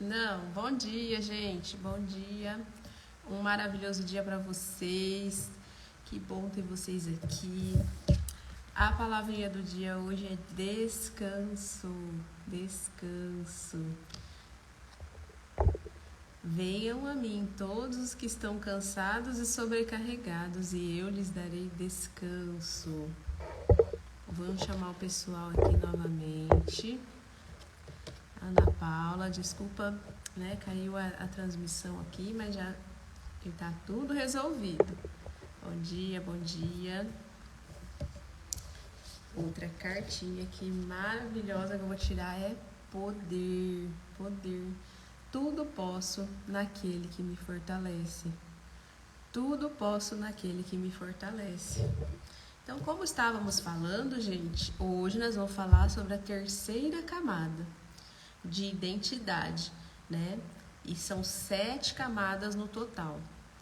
Não, bom dia, gente. Bom dia. Um maravilhoso dia para vocês. Que bom ter vocês aqui. A palavrinha do dia hoje é descanso. Descanso. Venham a mim todos os que estão cansados e sobrecarregados, e eu lhes darei descanso. Vamos chamar o pessoal aqui novamente. Ana Paula, desculpa, né? Caiu a transmissão aqui, mas já está tudo resolvido. Bom dia, bom dia. Outra cartinha aqui maravilhosa que eu vou tirar é poder, poder. Tudo posso naquele que me fortalece. Tudo posso naquele que me fortalece. Então, como estávamos falando, gente, hoje nós vamos falar sobre a terceira camada de identidade, né? E são 7 camadas no total.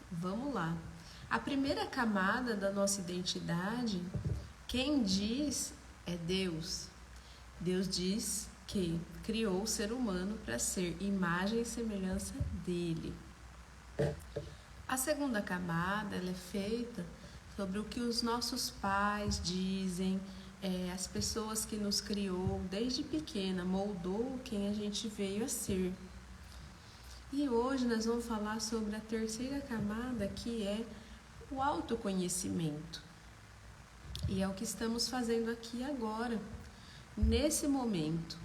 Vamos lá. A primeira camada da nossa identidade, quem diz é Deus. Deus diz que criou o ser humano para ser imagem e semelhança dele. A segunda camada, ela é feita sobre o que os nossos pais dizem, as pessoas que nos criou desde pequena, moldou quem a gente veio a ser. E hoje nós vamos falar sobre a terceira camada, que é o autoconhecimento. E é o que estamos fazendo aqui agora, nesse momento,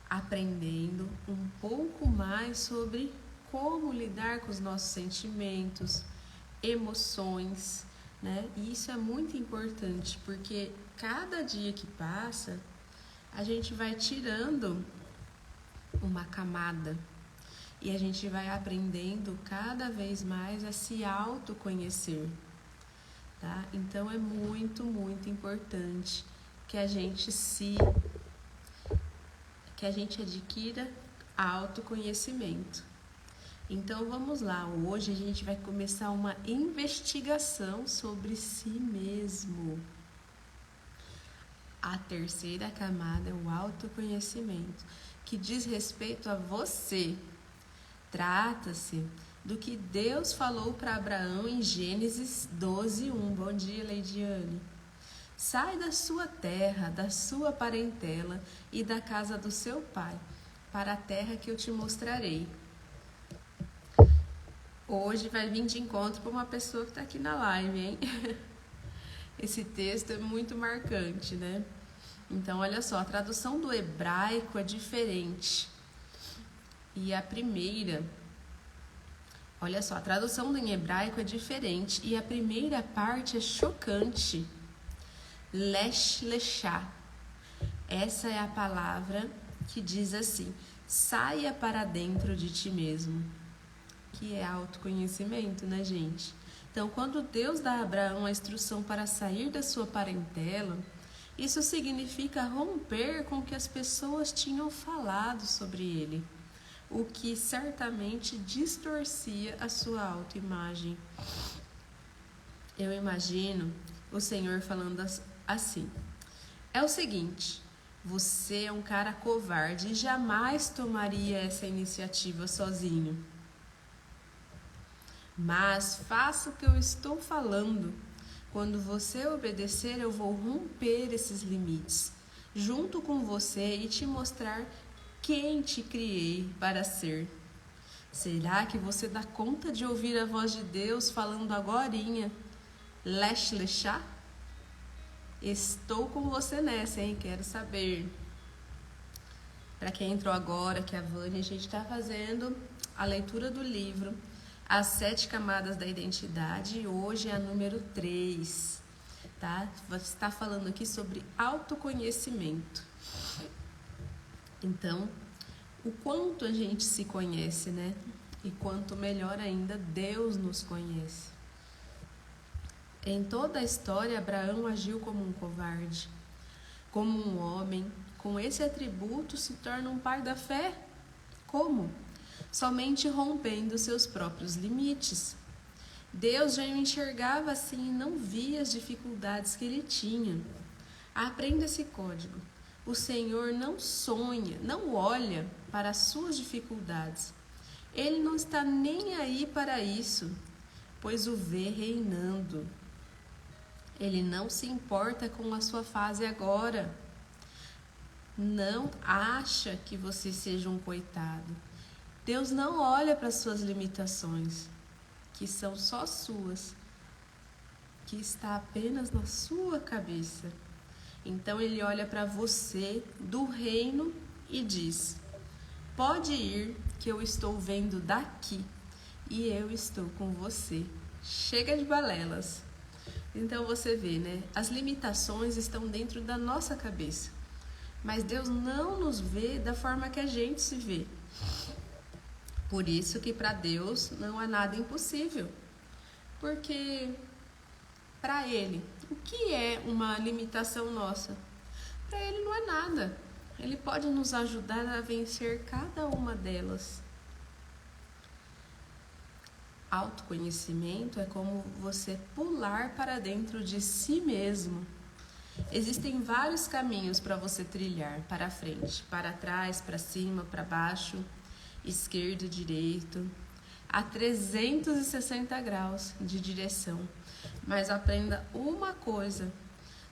aprendendo um pouco mais sobre como lidar com os nossos sentimentos, emoções, né? E isso é muito importante, porque cada dia que passa, a gente vai tirando uma camada e a gente vai aprendendo cada vez mais a se autoconhecer, tá? Então é muito, muito importante que a gente adquira autoconhecimento. Então vamos lá, hoje a gente vai começar uma investigação sobre si mesmo. A terceira camada é o autoconhecimento, que diz respeito a você. Trata-se do que Deus falou para Abraão em Gênesis 12:1. Bom dia, Leidiane. Sai da sua terra, da sua parentela e da casa do seu pai, para a terra que eu te mostrarei. Hoje vai vir de encontro para uma pessoa que está aqui na live, hein? Esse texto é muito marcante, né? Então, olha só, a tradução do hebraico é diferente. E a primeira, olha só, a tradução em hebraico é diferente. E a primeira parte é chocante. Lesh leshá. Essa é a palavra que diz assim: saia para dentro de ti mesmo. Que é autoconhecimento, né, gente? Então, quando Deus dá a Abraão a instrução para sair da sua parentela, isso significa romper com o que as pessoas tinham falado sobre ele, o que certamente distorcia a sua autoimagem. Eu imagino o Senhor falando assim: é o seguinte, você é um cara covarde e jamais tomaria essa iniciativa sozinho. Mas faça o que eu estou falando. Quando você obedecer, eu vou romper esses limites junto com você e te mostrar quem te criei para ser. Será que você dá conta de ouvir a voz de Deus falando agorinha? Lesh leshá? Estou com você nessa, hein? Quero saber. Para quem entrou agora, que é a Vânia, a gente está fazendo a leitura do livro As 7 Camadas da Identidade, e hoje é a número 3, tá? Você está falando aqui sobre autoconhecimento. Então, o quanto a gente se conhece, né? E quanto melhor ainda, Deus nos conhece. Em toda a história, Abraão agiu como um covarde. Como um homem com esse atributo se torna um pai da fé? Como? Somente rompendo seus próprios limites. Deus já o enxergava assim e não via as dificuldades que ele tinha. Aprenda esse código. O Senhor não sonha, não olha para as suas dificuldades. Ele não está nem aí para isso, pois o vê reinando. Ele não se importa com a sua fase agora. Não acha que você seja um coitado. Deus não olha para as suas limitações, que são só suas, que está apenas na sua cabeça. Então ele olha para você do reino e diz: pode ir, que eu estou vendo daqui e eu estou com você. Chega de balelas. Então você vê, né? As limitações estão dentro da nossa cabeça, mas Deus não nos vê da forma que a gente se vê. Por isso que para Deus não há nada impossível, porque para Ele, o que é uma limitação nossa? Para Ele não é nada. Ele pode nos ajudar a vencer cada uma delas. Autoconhecimento é como você pular para dentro de si mesmo. Existem vários caminhos para você trilhar: para frente, para trás, para cima, para baixo, esquerdo, direito, a 360 graus de direção. Mas aprenda uma coisa: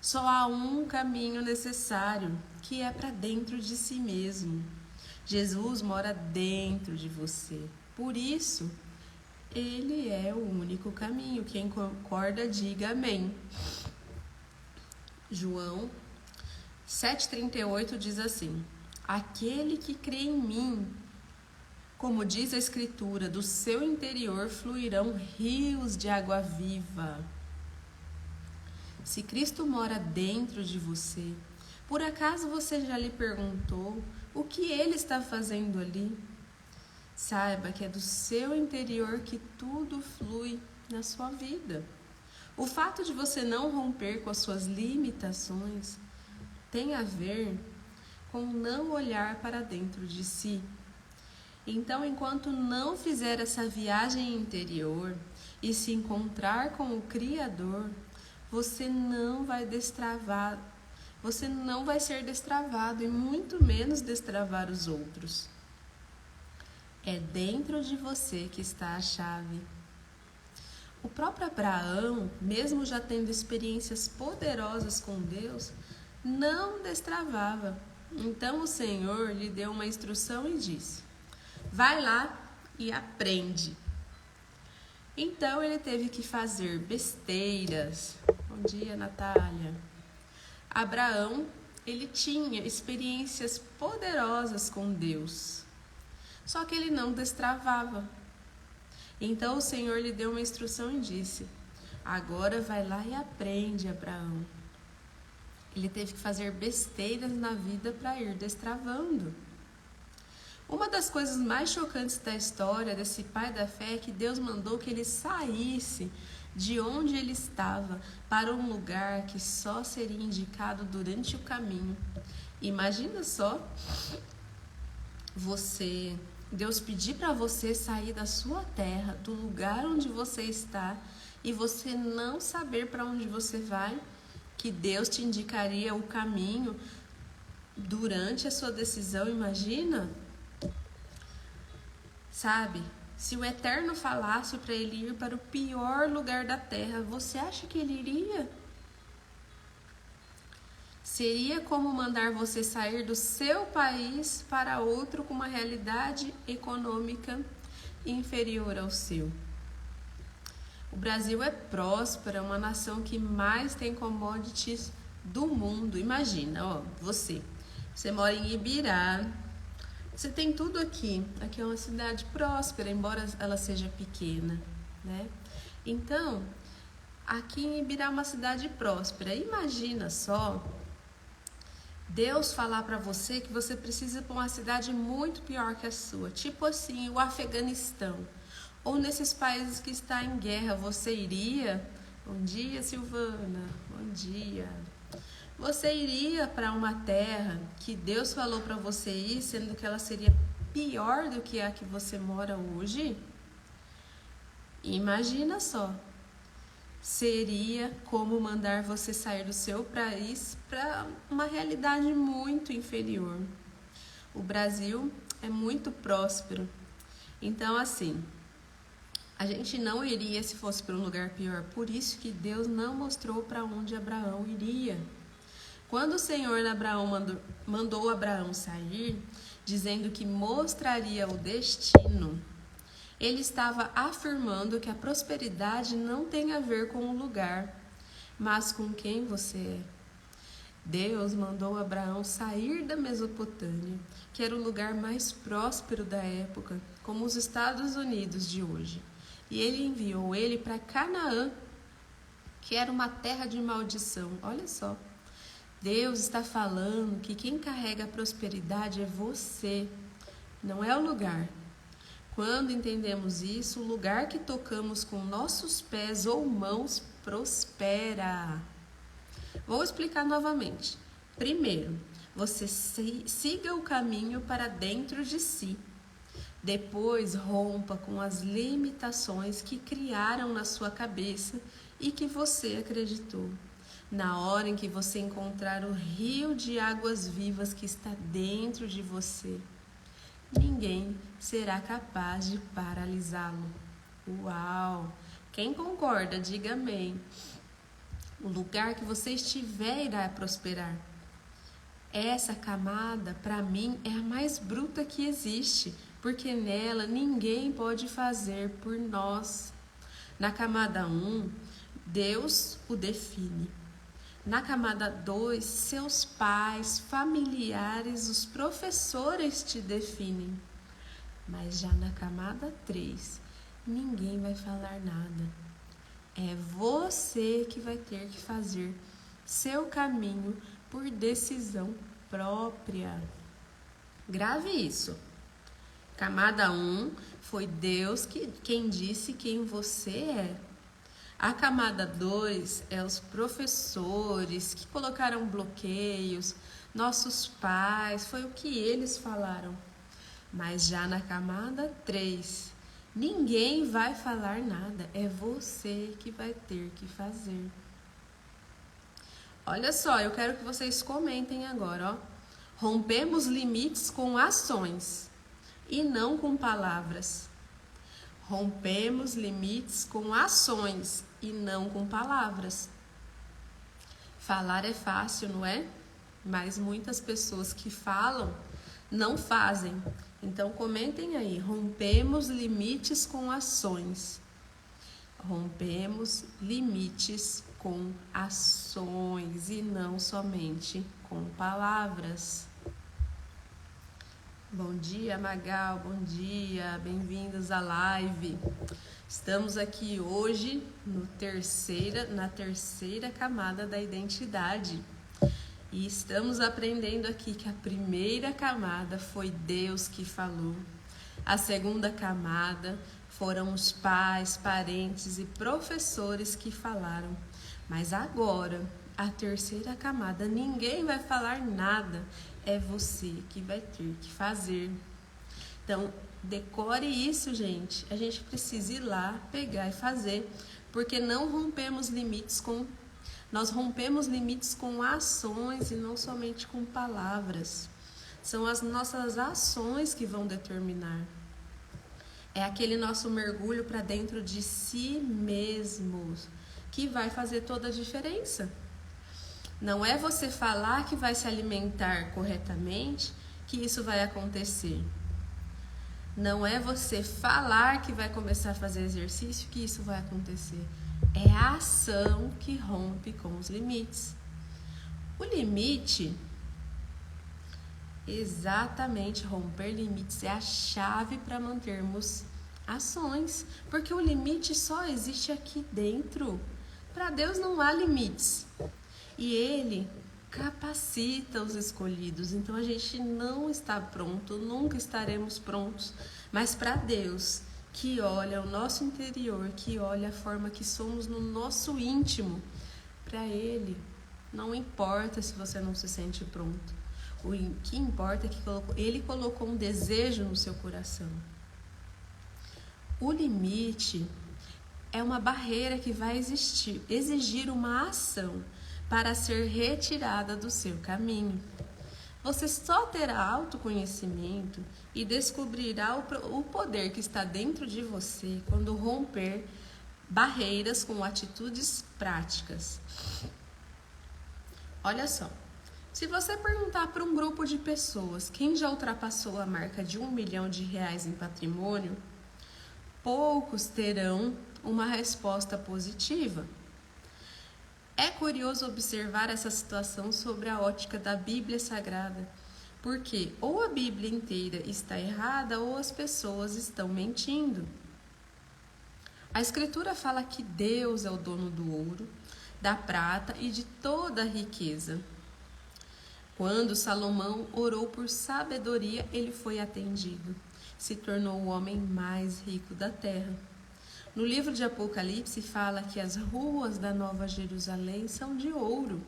só há um caminho necessário, que é para dentro de si mesmo. Jesus mora dentro de você. Por isso, Ele é o único caminho. Quem concorda, diga amém. João 7,38 diz assim: aquele que crê em mim, como diz a Escritura, do seu interior fluirão rios de água viva. Se Cristo mora dentro de você, por acaso você já lhe perguntou o que Ele está fazendo ali? Saiba que é do seu interior que tudo flui na sua vida. O fato de você não romper com as suas limitações tem a ver com não olhar para dentro de si. Então, enquanto não fizer essa viagem interior e se encontrar com o Criador, você não vai ser destravado e muito menos destravar os outros. É dentro de você que está a chave. O próprio Abraão, mesmo já tendo experiências poderosas com Deus, não destravava. Então o Senhor lhe deu uma instrução e disse: vai lá e aprende. Então ele teve que fazer besteiras. Bom dia, Natália. Abraão, ele tinha experiências poderosas com Deus, só que ele não destravava. Então o Senhor lhe deu uma instrução e disse: agora vai lá e aprende, Abraão. Ele teve que fazer besteiras na vida para ir destravando. Uma das coisas mais chocantes da história desse pai da fé é que Deus mandou que ele saísse de onde ele estava para um lugar que só seria indicado durante o caminho. Imagina só Deus pedir para você sair da sua terra, do lugar onde você está, e você não saber para onde você vai, que Deus te indicaria o caminho durante a sua decisão. Imagina? Sabe, se o Eterno falasse para ele ir para o pior lugar da terra, você acha que ele iria? Seria como mandar você sair do seu país para outro com uma realidade econômica inferior ao seu. O Brasil é próspero, é uma nação que mais tem commodities do mundo. Imagina, você mora em Ibirá, você tem tudo aqui. Aqui é uma cidade próspera, embora ela seja pequena, né? Então, aqui em Ibirá é uma cidade próspera. Imagina só Deus falar para você que você precisa ir para uma cidade muito pior que a sua, tipo assim, o Afeganistão, ou nesses países que está em guerra. Você iria? Bom dia, Silvana. Bom dia. Você iria para uma terra que Deus falou para você ir, sendo que ela seria pior do que a que você mora hoje? Imagina só. Seria como mandar você sair do seu país para uma realidade muito inferior. O Brasil é muito próspero. Então, assim, a gente não iria se fosse para um lugar pior. Por isso que Deus não mostrou para onde Abraão iria. Quando o Senhor mandou Abraão sair, dizendo que mostraria o destino, ele estava afirmando que a prosperidade não tem a ver com o lugar, mas com quem você é. Deus mandou Abraão sair da Mesopotâmia, que era o lugar mais próspero da época, como os Estados Unidos de hoje. E ele enviou ele para Canaã, que era uma terra de maldição. Olha só. Deus está falando que quem carrega a prosperidade é você, não é o lugar. Quando entendemos isso, o lugar que tocamos com nossos pés ou mãos prospera. Vou explicar novamente. Primeiro, você siga o caminho para dentro de si. Depois, rompa com as limitações que criaram na sua cabeça e que você acreditou. Na hora em que você encontrar o rio de águas vivas que está dentro de você, ninguém será capaz de paralisá-lo. Uau! Quem concorda, diga amém. O lugar que você estiver irá prosperar. Essa camada, para mim, é a mais bruta que existe, porque nela ninguém pode fazer por nós. Na camada 1, Deus o define. Na camada 2, seus pais, familiares, os professores te definem. Mas já na camada 3, ninguém vai falar nada. É você que vai ter que fazer seu caminho por decisão própria. Grave isso. Camada 1, foi Deus quem disse quem você é. A camada 2 é os professores que colocaram bloqueios, nossos pais, foi o que eles falaram. Mas já na camada 3, ninguém vai falar nada, é você que vai ter que fazer. Olha só, eu quero que vocês comentem agora, ó. Rompemos limites com ações e não com palavras. Rompemos limites com ações e não com palavras. Falar é fácil, não é? Mas muitas pessoas que falam não fazem. Então comentem aí, rompemos limites com ações. Rompemos limites com ações e não somente com palavras. Bom dia, Magal, bom dia, bem-vindos à live. Estamos aqui hoje na terceira camada da identidade. E estamos aprendendo aqui que a primeira camada foi Deus que falou. A segunda camada foram os pais, parentes e professores que falaram. Mas agora, a terceira camada, ninguém vai falar nada. É você que vai ter que fazer. Então, decore isso, gente. A gente precisa ir lá, pegar e fazer. Porque não rompemos limites nós rompemos limites com ações e não somente com palavras. São as nossas ações que vão determinar. É aquele nosso mergulho para dentro de si mesmos que vai fazer toda a diferença. Não é você falar que vai se alimentar corretamente que isso vai acontecer. Não é você falar que vai começar a fazer exercício que isso vai acontecer. É a ação que rompe com os limites. O limite, exatamente, romper limites é a chave para mantermos ações. Porque o limite só existe aqui dentro. Para Deus não há limites. E Ele capacita os escolhidos. Então a gente não está pronto, nunca estaremos prontos. Mas para Deus, que olha o nosso interior, que olha a forma que somos no nosso íntimo, para Ele não importa se você não se sente pronto. O que importa é que Ele colocou um desejo no seu coração. O limite é uma barreira que vai exigir uma ação para ser retirada do seu caminho. Você só terá autoconhecimento e descobrirá o poder que está dentro de você quando romper barreiras com atitudes práticas. Olha só, se você perguntar para um grupo de pessoas quem já ultrapassou a marca de R$1 milhão em patrimônio, poucos terão uma resposta positiva. É curioso observar essa situação sobre a ótica da Bíblia Sagrada, porque ou a Bíblia inteira está errada ou as pessoas estão mentindo. A Escritura fala que Deus é o dono do ouro, da prata e de toda a riqueza. Quando Salomão orou por sabedoria, ele foi atendido. Se tornou o homem mais rico da terra. No livro de Apocalipse fala que as ruas da Nova Jerusalém são de ouro.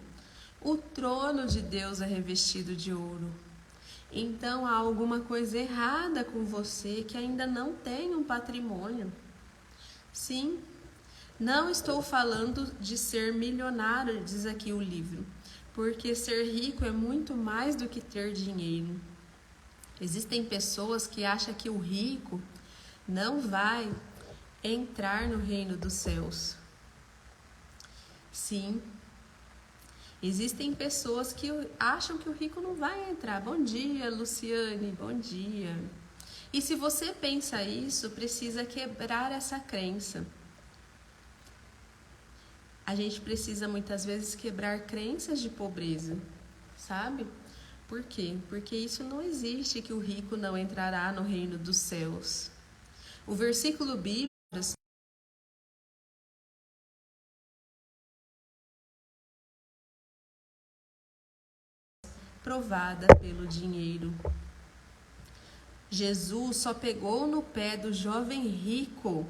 O trono de Deus é revestido de ouro. Então há alguma coisa errada com você que ainda não tem um patrimônio. Sim, não estou falando de ser milionário, diz aqui o livro, porque ser rico é muito mais do que ter dinheiro. Existem pessoas que acham que o rico não vai entrar no reino dos céus. Sim, existem pessoas que acham que o rico não vai entrar. Bom dia, Luciane, bom dia. E se você pensa isso, precisa quebrar essa crença. A gente precisa muitas vezes quebrar crenças de pobreza, sabe? Por quê? Porque isso não existe, que o rico não entrará no reino dos céus. O versículo bíblico provada pelo dinheiro. Jesus só pegou no pé do jovem rico.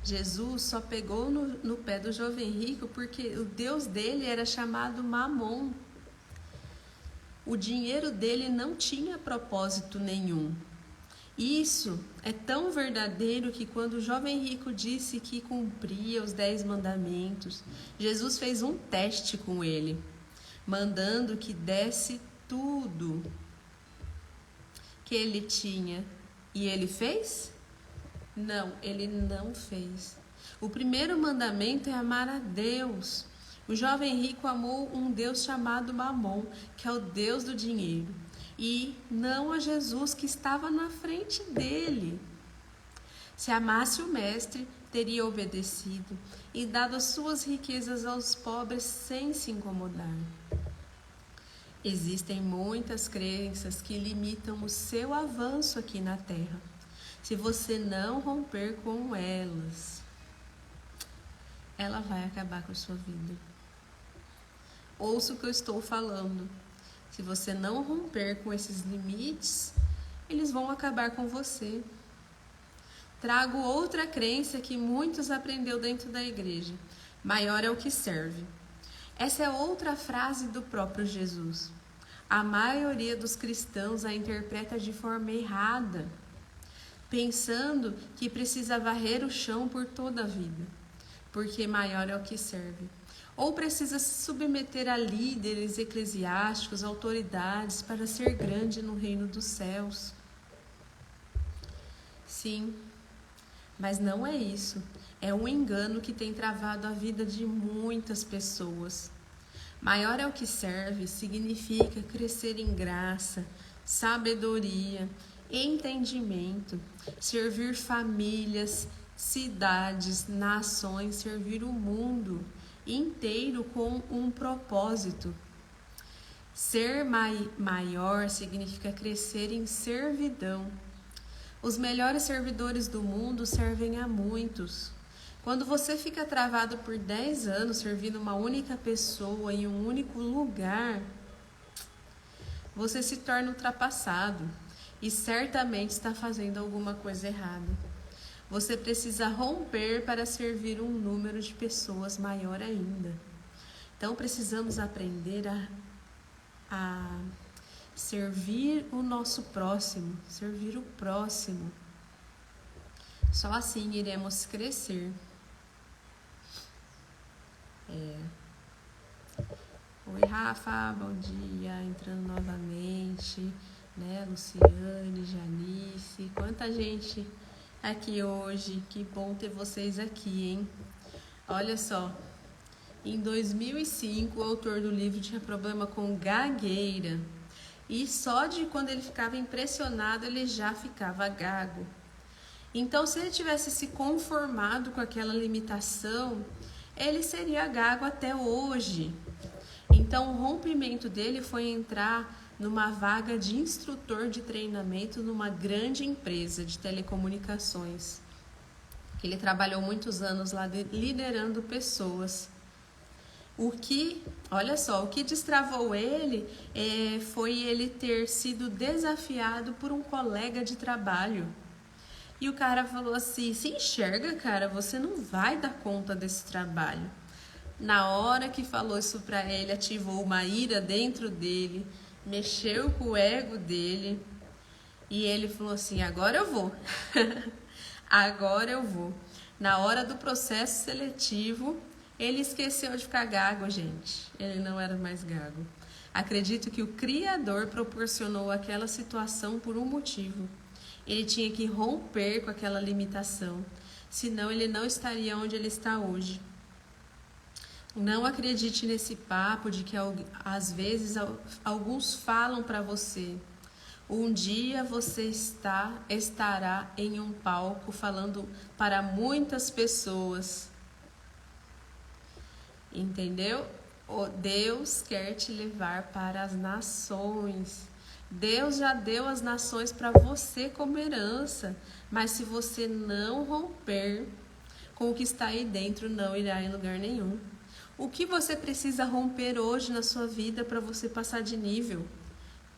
Jesus só pegou no pé do jovem rico porque o Deus dele era chamado Mamon. O dinheiro dele não tinha propósito nenhum. Isso é tão verdadeiro que quando o jovem rico disse que cumpria os 10 mandamentos, Jesus fez um teste com ele, mandando que desse tudo que ele tinha. E ele fez? Não, ele não fez. O primeiro mandamento é amar a Deus. O jovem rico amou um Deus chamado Mamon, que é o Deus do dinheiro, e não a Jesus que estava na frente dele. Se amasse o mestre, teria obedecido e dado as suas riquezas aos pobres sem se incomodar. Existem muitas crenças que limitam o seu avanço aqui na Terra. Se você não romper com elas, ela vai acabar com a sua vida. Ouça o que eu estou falando. Se você não romper com esses limites, eles vão acabar com você. Trago outra crença que muitos aprendeu dentro da igreja. Maior é o que serve. Essa é outra frase do próprio Jesus. A maioria dos cristãos a interpreta de forma errada, pensando que precisa varrer o chão por toda a vida, porque maior é o que serve. Ou precisa se submeter a líderes eclesiásticos, autoridades, para ser grande no reino dos céus. Sim, mas não é isso. É um engano que tem travado a vida de muitas pessoas. Maior é o que serve significa crescer em graça, sabedoria, entendimento, servir famílias, cidades, nações, servir o mundo inteiro com um propósito. Ser maior significa crescer em servidão. Os melhores servidores do mundo servem a muitos. Quando você fica travado por 10 anos servindo uma única pessoa em um único lugar, você se torna ultrapassado e certamente está fazendo alguma coisa errada. Você precisa romper para servir um número de pessoas maior ainda. Então precisamos aprender a servir o nosso próximo, servir o próximo. Só assim iremos crescer. Oi, Rafa, bom dia, entrando novamente, né? Luciane, Janice, quanta gente aqui hoje, que bom ter vocês aqui, hein? Olha só, em 2005 o autor do livro tinha problema com gagueira e só de quando ele ficava impressionado ele já ficava gago. Então, se ele tivesse se conformado com aquela limitação, ele seria gago até hoje. Então, o rompimento dele foi entrar numa vaga de instrutor de treinamento numa grande empresa de telecomunicações. Ele trabalhou muitos anos lá liderando pessoas. Olha só, o que destravou ele foi ele ter sido desafiado por um colega de trabalho. E o cara falou assim: se enxerga, cara, você não vai dar conta desse trabalho. Na hora que falou isso pra ele, ativou uma ira dentro dele, mexeu com o ego dele e ele falou assim: agora eu vou. Agora eu vou. Na hora do processo seletivo, ele esqueceu de ficar gago, gente. Ele não era mais gago. Acredito que o Criador proporcionou aquela situação por um motivo. Ele tinha que romper com aquela limitação, senão ele não estaria onde ele está hoje. Não acredite nesse papo de que às vezes alguns falam para você: um dia você estará em um palco falando para muitas pessoas. Entendeu? Deus quer te levar para as nações. Deus já deu as nações para você como herança, mas se você não romper com o que está aí dentro, não irá em lugar nenhum. O que você precisa romper hoje na sua vida para você passar de nível?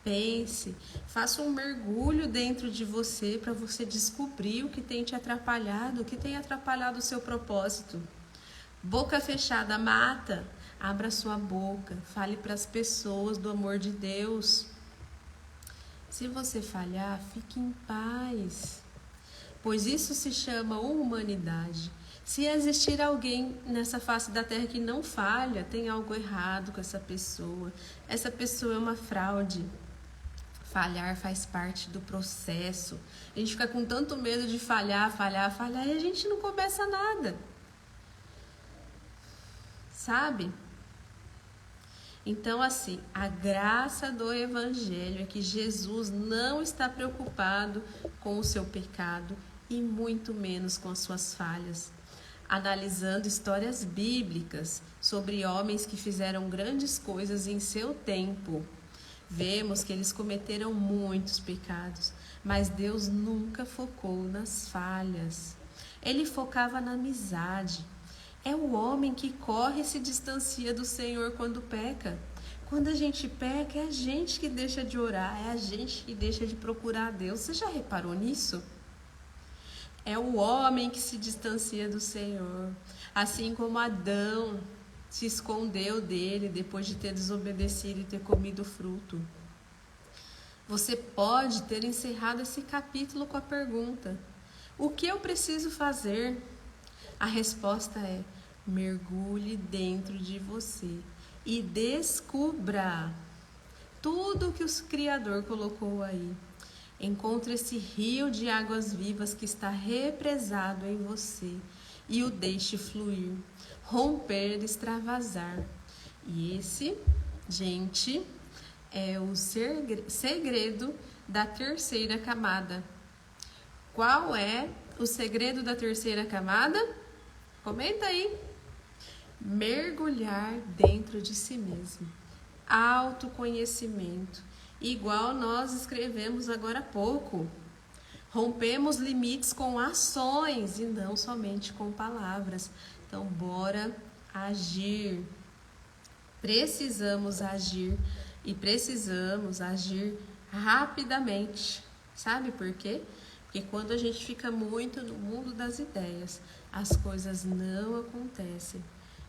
Pense, faça um mergulho dentro de você para você descobrir o que tem te atrapalhado, o que tem atrapalhado o seu propósito. Boca fechada mata. Abra sua boca, fale para as pessoas do amor de Deus. Se você falhar, fique em paz, pois isso se chama humanidade. Se existir alguém nessa face da terra que não falha, tem algo errado com essa pessoa. Essa pessoa é uma fraude. Falhar faz parte do processo. A gente fica com tanto medo de falhar e a gente não começa nada. Sabe? Então, assim, a graça do Evangelho é que Jesus não está preocupado com o seu pecado e muito menos com as suas falhas. Analisando histórias bíblicas sobre homens que fizeram grandes coisas em seu tempo, vemos que eles cometeram muitos pecados, mas Deus nunca focou nas falhas. Ele focava na amizade. É o homem que corre e se distancia do Senhor quando peca. Quando a gente peca, é a gente que deixa de orar, é a gente que deixa de procurar a Deus. Você já reparou nisso? É o homem que se distancia do Senhor. Assim como Adão se escondeu dele depois de ter desobedecido e ter comido o fruto. Você pode ter encerrado esse capítulo com a pergunta: o que eu preciso fazer? A resposta é: mergulhe dentro de você e descubra tudo que o Criador colocou aí. Encontre esse rio de águas vivas que está represado em você e o deixe fluir, romper, extravasar. E esse, gente, é o segredo da terceira camada. Qual é o segredo da terceira camada? Comenta aí. Mergulhar dentro de si mesmo. Autoconhecimento. Igual nós escrevemos agora há pouco. Rompemos limites com ações e não somente com palavras. Então, bora agir. Precisamos agir e precisamos agir rapidamente. Sabe por quê? Porque quando a gente fica muito no mundo das ideias, as coisas não acontecem.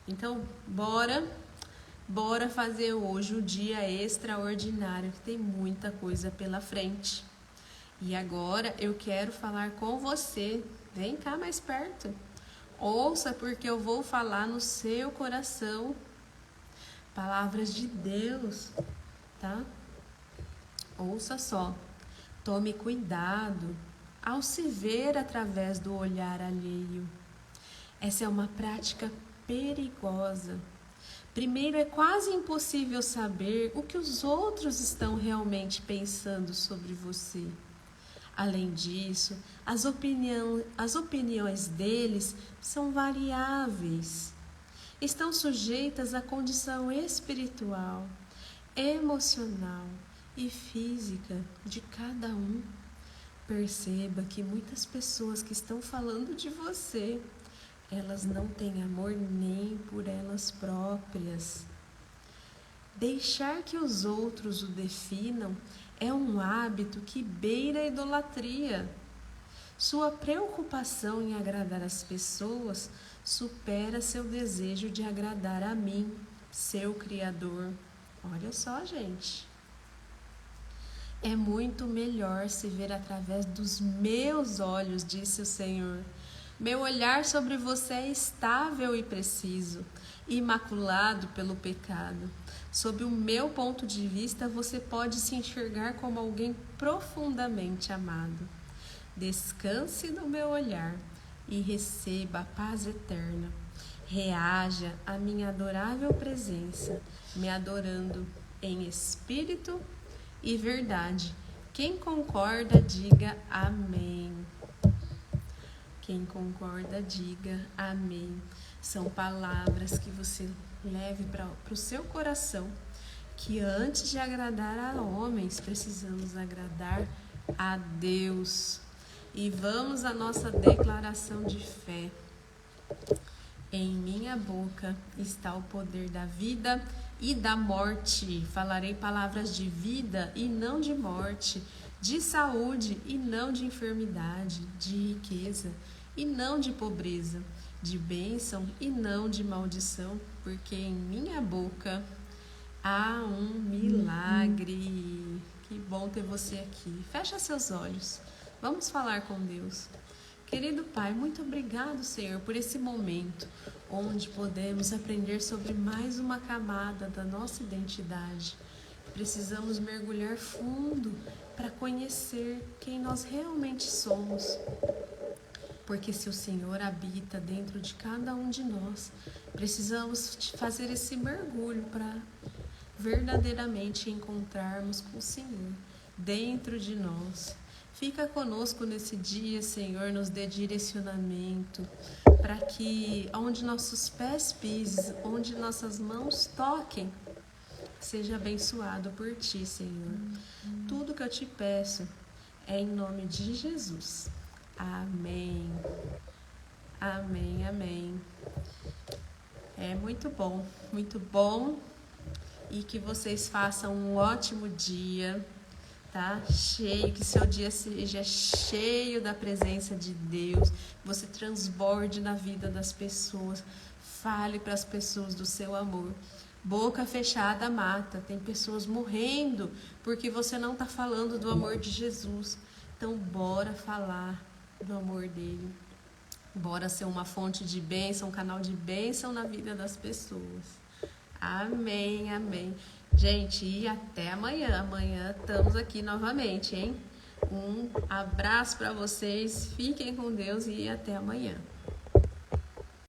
Então, bora fazer hoje o dia extraordinário, que tem muita coisa pela frente. E agora eu quero falar com você. Vem cá mais perto. Ouça, porque eu vou falar no seu coração. palavras de Deus, tá? Ouça só, tome cuidado ao se ver através do olhar alheio. Essa é uma prática perigosa. Primeiro, é quase impossível saber o que os outros estão realmente pensando sobre você. Além disso, as opiniões deles são variáveis. Estão sujeitas à condição espiritual, emocional e física de cada um. Perceba que muitas pessoas que estão falando de você, elas não têm amor nem por elas próprias. Deixar que os outros o definam é um hábito que beira a idolatria. Sua preocupação em agradar as pessoas supera seu desejo de agradar a mim, seu Criador. Olha só, gente. É muito melhor se ver através dos meus olhos, disse o Senhor. Meu olhar sobre você é estável e preciso, imaculado pelo pecado. Sob o meu ponto de vista, você pode se enxergar como alguém profundamente amado. Descanse no meu olhar e receba a paz eterna. Reaja à minha adorável presença, me adorando em espírito e verdade. Quem concorda, diga amém. Quem concorda, diga amém. São palavras que você leve para o seu coração, que antes de agradar a homens, precisamos agradar a Deus. E vamos à nossa declaração de fé. Em minha boca está o poder da vida e da morte. Falarei palavras de vida e não de morte, de saúde e não de enfermidade, de riqueza e não de pobreza, de bênção e não de maldição, porque em minha boca há um milagre. Que bom ter você aqui. Fecha seus olhos. Vamos falar com Deus. Querido Pai, muito obrigado, Senhor, por esse momento onde podemos aprender sobre mais uma camada da nossa identidade. Precisamos mergulhar fundo para conhecer quem nós realmente somos. Porque se o Senhor habita dentro de cada um de nós, precisamos fazer esse mergulho para verdadeiramente encontrarmos com o Senhor dentro de nós. Fica conosco nesse dia, Senhor, nos dê direcionamento, para que onde nossos pés pisem, onde nossas mãos toquem, seja abençoado por Ti, Senhor. Tudo que eu te peço é em nome de Jesus. Amém. Amém, amém. É muito bom. E que vocês façam um ótimo dia, tá? Que seu dia seja cheio da presença de Deus. Você transborde na vida das pessoas. Fale para as pessoas do seu amor. Boca fechada mata. Tem pessoas morrendo porque você não está falando do amor de Jesus. Então, bora falar do amor dele. Bora ser uma fonte de bênção, um canal de bênção na vida das pessoas. Amém, amém. Gente, e até amanhã. Amanhã estamos aqui novamente, hein? Um abraço para vocês. Fiquem com Deus e até amanhã.